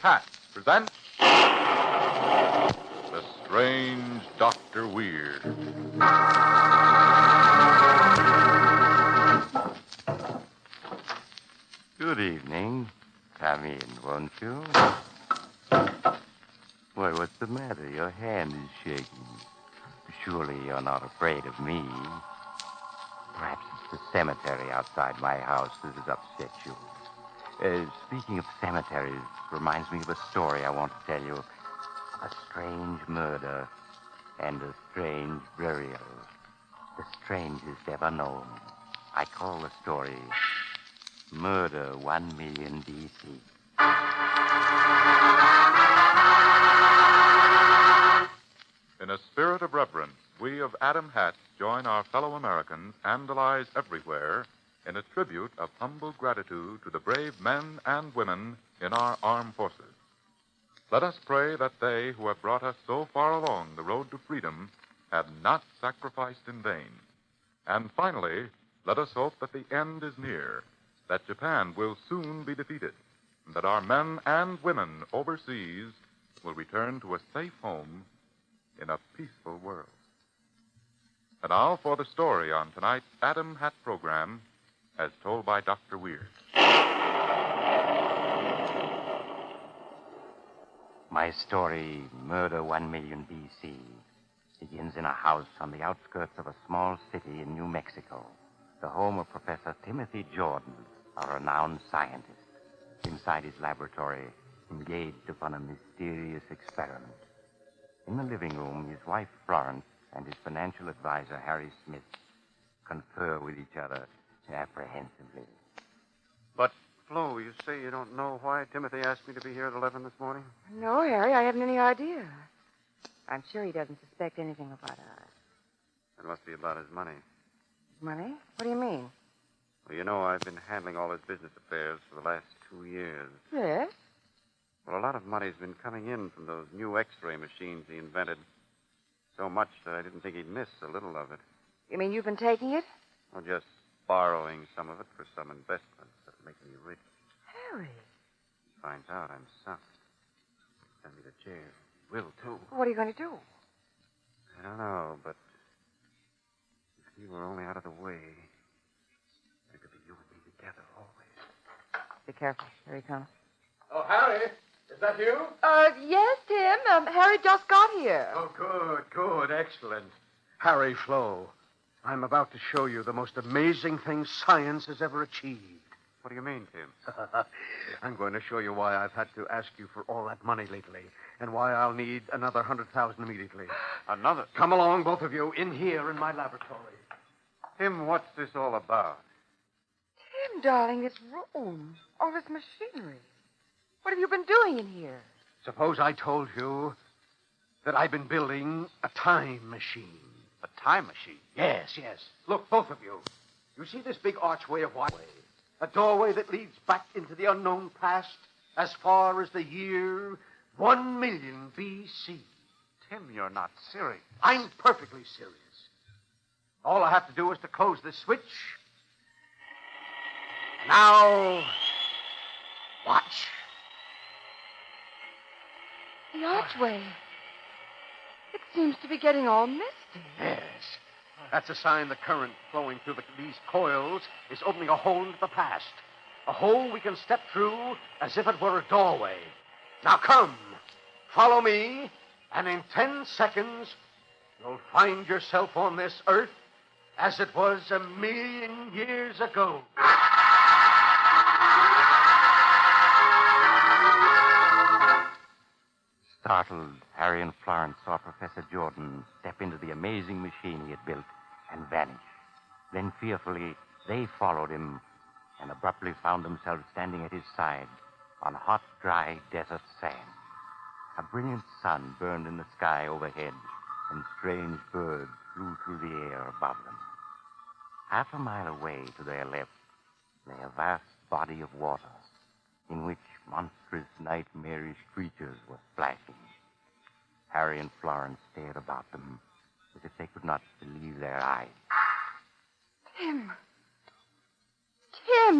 Hatt presents The Strange Dr. Weird. Good evening. Come in, won't you? Why, what's the matter? Your hand is shaking. Surely you're not afraid of me. Perhaps it's the cemetery outside my house that has upset you. Speaking of cemeteries, reminds me of a story I want to tell you. A strange murder and a strange burial. The strangest ever known. I call the story Murder 1 Million D.C. In a spirit of reverence, we of Adam Hatt join our fellow Americans and allies everywhere in a tribute of humble gratitude to the brave men and women in our armed forces. Let us pray that they who have brought us so far along the road to freedom have not sacrificed in vain. And finally, let us hope that the end is near, that Japan will soon be defeated, and that our men and women overseas will return to a safe home in a peaceful world. And now for the story on tonight's Adam Hatt program, as told by Dr. Weird. My story, Murder 1 Million B.C., begins in a house on the outskirts of a small city in New Mexico, the home of Professor Timothy Jordan, a renowned scientist, inside his laboratory, engaged upon a mysterious experiment. In the living room, his wife, Florence, and his financial advisor, Harry Smith, confer with each other apprehensively. But, Flo, you say you don't know why Timothy asked me to be here at 11 this morning? No, Harry, I haven't any idea. I'm sure he doesn't suspect anything about us. It must be about his money. Money? What do you mean? Well, you know, I've been handling all his business affairs for the last 2 years. Yes? Well, a lot of money's been coming in from those new X-ray machines he invented. So much that I didn't think he'd miss a little of it. You mean you've been taking it? Well, just borrowing some of it for some investments that'll make me rich. Harry. He finds out I'm sunk. Send me to jail. He will, too. What are you going to do? I don't know, but if he were only out of the way, there could be you and me together always. Be careful. Here he comes. Oh, Harry, is that you? Yes, Tim. Harry just got here. Oh, good, excellent. Harry Flo, I'm about to show you the most amazing thing science has ever achieved. What do you mean, Tim? I'm going to show you why I've had to ask you for all that money lately, and why I'll need another 100,000 immediately. Another? Come along, both of you, in here in my laboratory. Tim, what's this all about? Tim, darling, this room. All this machinery. What have you been doing in here? Suppose I told you that I've been building a time machine. A time machine? Yes. Look, both of you. You see this big archway of white? A doorway that leads back into the unknown past as far as the year 1 million B.C. Tim, you're not serious. I'm perfectly serious. All I have to do is to close this switch. Now, watch. The archway. It seems to be getting all misty. Yes. That's a sign the current flowing through these coils is opening a hole into the past. A hole we can step through as if it were a doorway. Now come, follow me, and in 10 seconds, you'll find yourself on this earth as it was 1 million years ago. Startled, Harry and Florence saw Professor Jordan step into the amazing machine he had built and vanish. Then, fearfully, they followed him and abruptly found themselves standing at his side on hot, dry desert sand. A brilliant sun burned in the sky overhead, and strange birds flew through the air above them. Half a mile away to their left lay a vast body of water in which monstrous, nightmarish creatures were splashing. Harry and Florence stared about them as if they could not believe their eyes. Tim,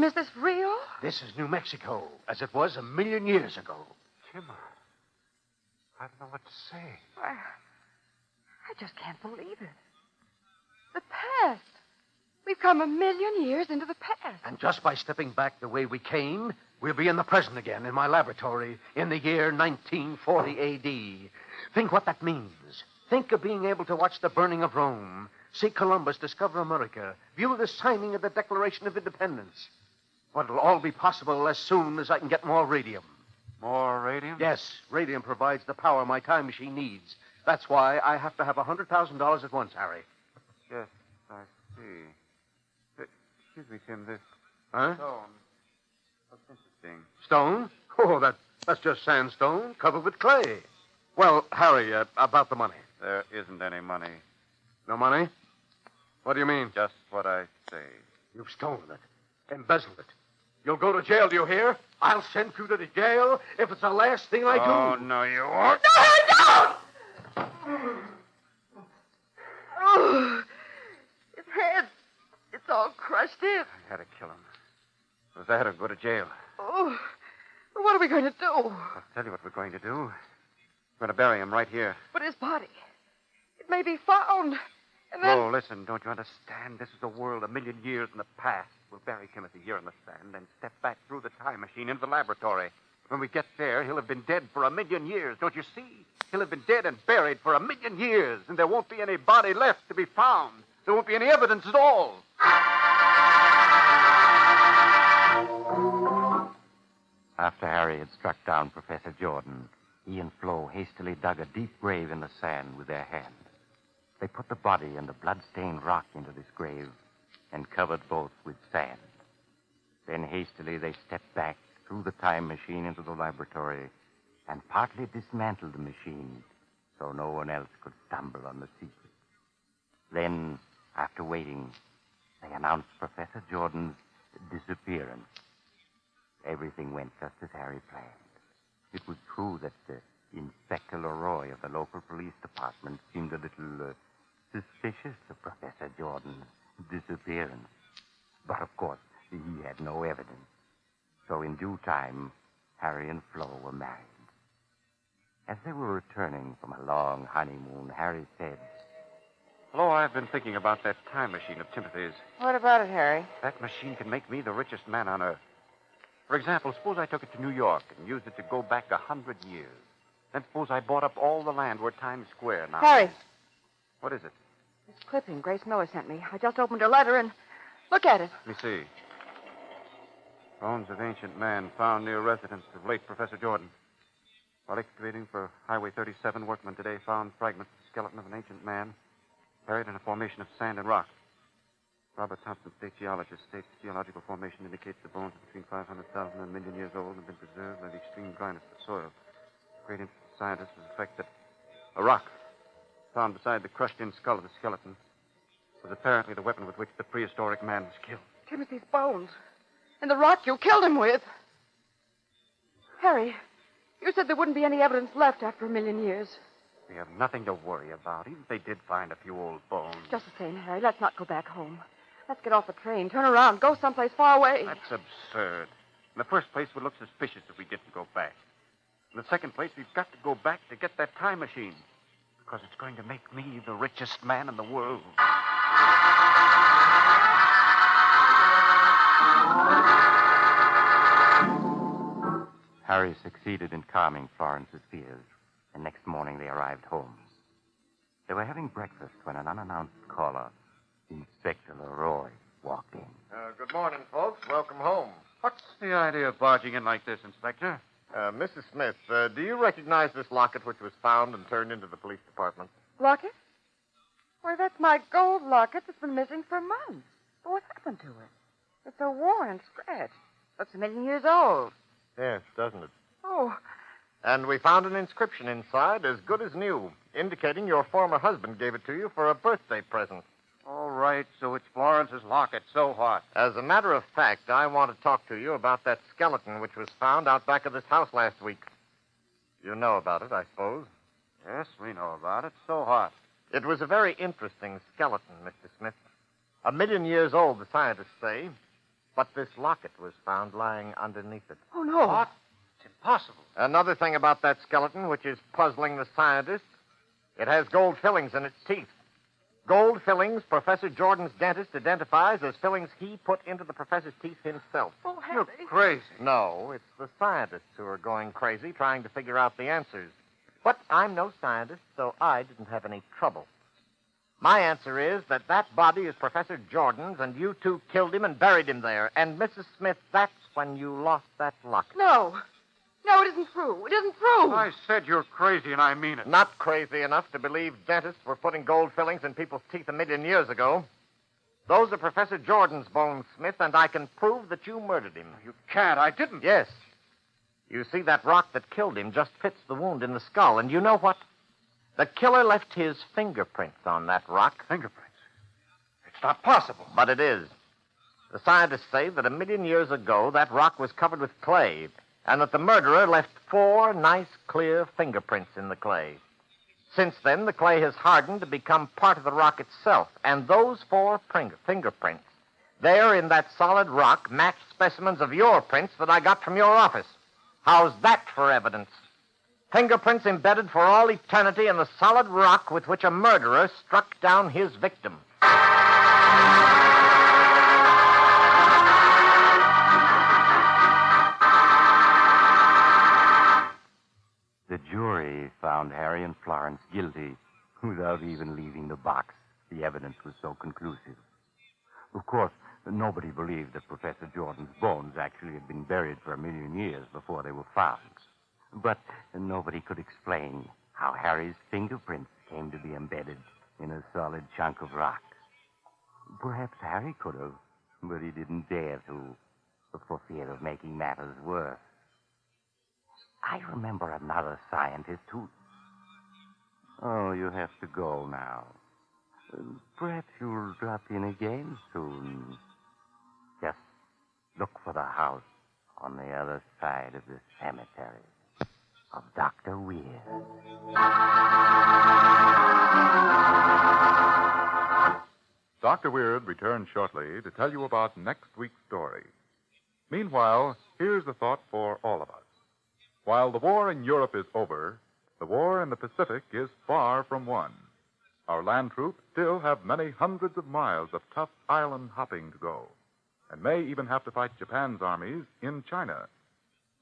is this real? This is New Mexico, as it was 1 million years ago. Tim, I don't know what to say. I just can't believe it. The past. We've come 1,000,000 years into the past. And just by stepping back the way we came, we'll be in the present again, in my laboratory, in the year 1940 A.D. Think what that means. Think of being able to watch the burning of Rome, see Columbus discover America, view the signing of the Declaration of Independence. But it'll all be possible as soon as I can get more radium. More radium? Yes, radium provides the power my time machine needs. That's why I have to have $100,000 at once, Harry. Yes, I see. Excuse me, Tim, this Huh? stone. What's interesting? Stone? Oh, that's just sandstone covered with clay. Well, Harry, about the money. There isn't any money. No money? What do you mean? Just what I say. You've stolen it, embezzled it. You'll go to jail, do you hear? I'll send you to the jail if it's the last thing I do. Oh, no, you won't. Oh, his head. It's all crushed in. I had to kill him. It was that or go to jail. Oh, well, what are we going to do? I'll tell you what we're going to do. We're going to bury him right here. But his body, it may be found. And then... Oh, listen, don't you understand? This is a world 1,000,000 years in the past. We'll bury Timothy here in the sand, then step back through the time machine into the laboratory. When we get there, he'll have been dead for 1,000,000 years. Don't you see? He'll have been dead and buried for 1,000,000 years, and there won't be any body left to be found. There won't be any evidence at all. After Harry had struck down Professor Jordan, he and Flo hastily dug a deep grave in the sand with their hands. They put the body and the blood-stained rock into this grave and covered both with sand. Then hastily they stepped back through the time machine into the laboratory and partly dismantled the machine so no one else could stumble on the secret. Then, after waiting, they announced Professor Jordan's disappearance. Everything went just as Harry planned. It was true that Inspector Leroy of the local police department seemed a little suspicious of Professor Jordan's disappearance. But, of course, he had no evidence. So in due time, Harry and Flo were married. As they were returning from a long honeymoon, Harry said, Flo, I've been thinking about that time machine of Timothy's. What about it, Harry? That machine can make me the richest man on earth. For example, suppose I took it to New York and used it to go back 100 years. Then suppose I bought up all the land where Times Square now. Harry. What is it? This clipping Grace Miller sent me. I just opened her letter and look at it. Let me see. Bones of ancient man found near residence of late Professor Jordan. While excavating for Highway 37, workmen today found fragments of the skeleton of an ancient man buried in a formation of sand and rock. Robert Thompson, state geologist, states the geological formation indicates the bones are between 500,000 and 1,000,000 years old and have been preserved by the extreme dryness of the soil. Great interest of scientists was the fact that a rock found beside the crushed-in skull of the skeleton was apparently the weapon with which the prehistoric man was killed. Timothy's bones. And the rock you killed him with. Harry, you said there wouldn't be any evidence left after 1,000,000 years. We have nothing to worry about, even if they did find a few old bones. Just the same, Harry, let's not go back home. Let's get off the train, turn around, go someplace far away. That's absurd. In the first place, it would look suspicious if we didn't go back. In the second place, we've got to go back to get that time machine. Because it's going to make me the richest man in the world. Harry succeeded in calming Florence's fears, and next morning they arrived home. They were having breakfast when an unannounced caller, Inspector Leroy, walked in. Good morning, folks. Welcome home. What's the idea of barging in like this, Inspector? Mrs. Smith, do you recognize this locket which was found and turned into the police department? Locket? Why, that's my gold locket that's been missing for months. But what happened to it? It's so worn and scratched. Looks 1,000,000 years old. Yes, doesn't it? Oh, And we found an inscription inside as good as new, indicating your former husband gave it to you for a birthday present. All right, so it's Florence's locket. So what? As a matter of fact, I want to talk to you about that skeleton which was found out back of this house last week. You know about it, I suppose. Yes, we know about it. So what? It was a very interesting skeleton, Mr. Smith. 1,000,000 years old, the scientists say. But this locket was found lying underneath it. oh no. What? It's possible. Another thing about that skeleton which is puzzling the scientists, it has gold fillings in its teeth. Gold fillings Professor Jordan's dentist identifies as fillings he put into the professor's teeth himself. Oh, You're Harry. crazy. No, it's the scientists who are going crazy trying to figure out the answers. But I'm no scientist, so I didn't have any trouble. My answer is that that body is Professor Jordan's, and you two killed him and buried him there. And, Mrs. Smith, that's when you lost that locket. No. No, it isn't true. It isn't true. I said you're crazy, and I mean it. Not crazy enough to believe dentists were putting gold fillings in people's teeth 1,000,000 years ago. Those are Professor Jordan's bones, Smith, and I can prove that you murdered him. You can't. I didn't. Yes. You see, that rock that killed him just fits the wound in the skull, and you know what? The killer left his fingerprints on that rock. Fingerprints. It's not possible. But it is. The scientists say that 1,000,000 years ago, that rock was covered with clay, and that the murderer left 4 nice, clear fingerprints in the clay. Since then, the clay has hardened to become part of the rock itself, and those 4 fingerprints, there in that solid rock, match specimens of your prints that I got from your office. How's that for evidence? Fingerprints embedded for all eternity in the solid rock with which a murderer struck down his victim. The jury found Harry and Florence guilty without even leaving the box. The evidence was so conclusive. Of course, nobody believed that Professor Jordan's bones actually had been buried for 1,000,000 years before they were found. But nobody could explain how Harry's fingerprints came to be embedded in a solid chunk of rock. Perhaps Harry could have, but he didn't dare to, for fear of making matters worse. I remember another scientist who... Oh, you have to go now. Perhaps you'll drop in again soon. Just look for the house on the other side of the cemetery of Dr. Weir. Dr. Weird returns shortly to tell you about next week's story. Meanwhile, here's a thought for all of us. While the war in Europe is over, the war in the Pacific is far from won. Our land troops still have many hundreds of miles of tough island hopping to go, and may even have to fight Japan's armies in China.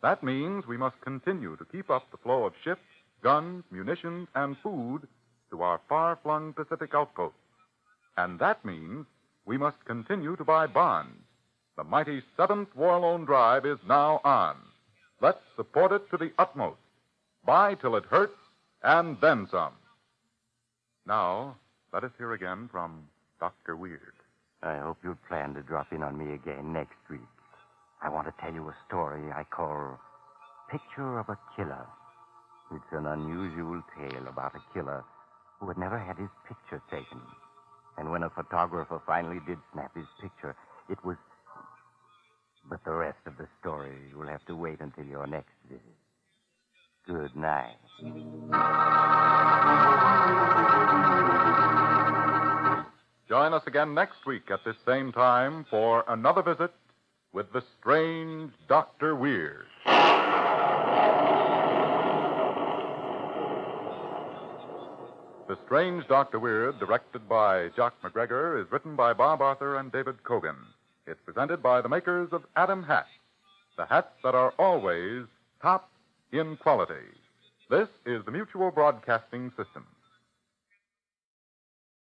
That means we must continue to keep up the flow of ships, guns, munitions, and food to our far-flung Pacific outposts. And that means we must continue to buy bonds. The mighty 7th War Loan Drive is now on. Let's support it to the utmost. Buy till it hurts, and then some. Now, let us hear again from Dr. Weird. I hope you'll plan to drop in on me again next week. I want to tell you a story I call Picture of a Killer. It's an unusual tale about a killer who had never had his picture taken. And when a photographer finally did snap his picture, it was... But the rest of the story will have to wait until your next visit. Good night. Join us again next week at this same time for another visit with the strange Dr. Weird. The Strange Dr. Weird, directed by Jock MacGregor, is written by Bob Arthur and David Cogan. It's presented by the makers of Adam hats, the hats that are always top in quality. This is the Mutual Broadcasting System.